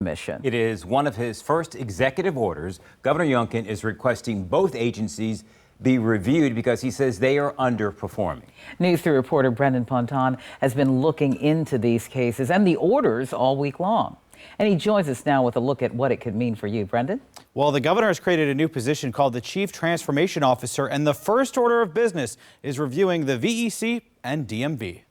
Commission. It is one of his first executive orders. Governor Youngkin is requesting both agencies be reviewed because he says they are underperforming. News 3 reporter Brendan Ponton has been looking into these cases and the orders all week long. And he joins us now with a look at what it could mean for you. Brendan? Well, the governor has created a new position called the Chief Transformation Officer, and the first order of business is reviewing the VEC and DMV.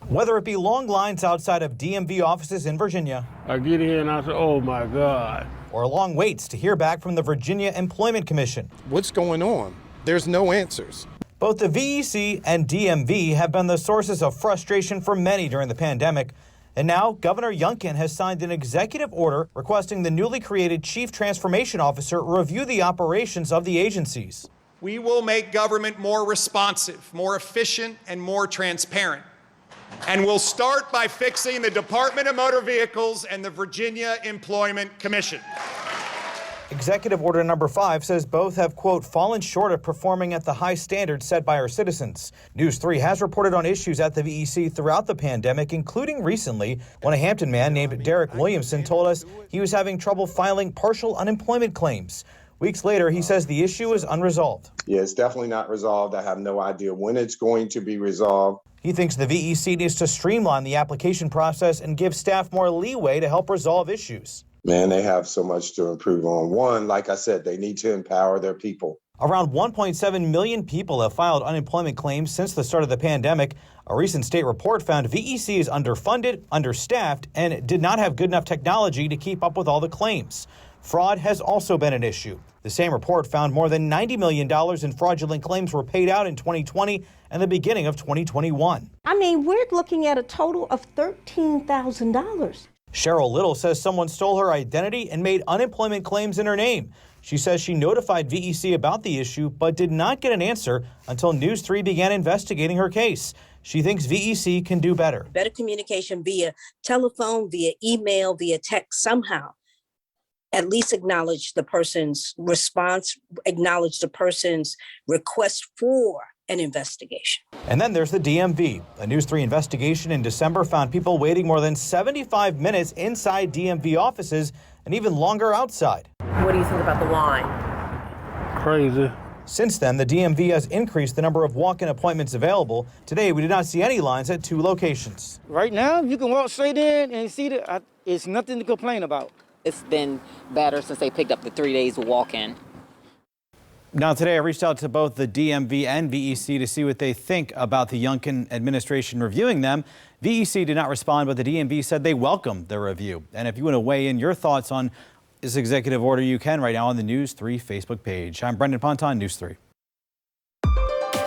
Whether it be long lines outside of DMV offices in Virginia, I get in and I say, oh my God, or long waits to hear back from the Virginia Employment Commission. What's going on? There's no answers. Both the VEC and DMV have been the sources of frustration for many during the pandemic. And now Governor Youngkin has signed an executive order requesting the newly created Chief Transformation Officer review the operations of the agencies. We will make government more responsive, more efficient, and more transparent. And we'll start by fixing the Department of Motor Vehicles and the Virginia Employment Commission. Executive Order number 5 says both have, quote, fallen short of performing at the high standards set by our citizens. News 3 has reported on issues at the VEC throughout the pandemic, including recently when a Hampton man named Derek Williamson told us he was having trouble filing partial unemployment claims. Weeks later, he says the issue is unresolved. Yeah, it's definitely not resolved. I have no idea when it's going to be resolved. He thinks the VEC needs to streamline the application process and give staff more leeway to help resolve issues. Man, they have so much to improve on. One, like I said, they need to empower their people. Around 1.7 million people have filed unemployment claims since the start of the pandemic. A recent state report found VEC is underfunded, understaffed, and did not have good enough technology to keep up with all the claims. Fraud has also been an issue. The same report found more than $90 million in fraudulent claims were paid out in 2020 and the beginning of 2021. I mean, we're looking at a total of $13,000. Cheryl Little says someone stole her identity and made unemployment claims in her name. She says she notified VEC about the issue, but did not get an answer until News 3 began investigating her case. She thinks VEC can do better. Better communication via telephone, via email, via text, somehow. At least acknowledge the person's response, acknowledge the person's request for an investigation. And then there's the DMV. A News 3 investigation in December found people waiting more than 75 minutes inside DMV offices and even longer outside. What do you think about the line? crazy. Since then, the DMV has increased the number of walk-in appointments available. Today, we did not see any lines at 2 locations. Right now, you can walk straight in and see that it's nothing to complain about. It's been better since they picked up the 3 days walk-in. Now, today I reached out to both the DMV and VEC to see what they think about the Youngkin administration reviewing them. VEC did not respond, but the DMV said they welcome the review. And if you want to weigh in your thoughts on this executive order, you can right now on the News 3 Facebook page. I'm Brendan Ponton, News 3.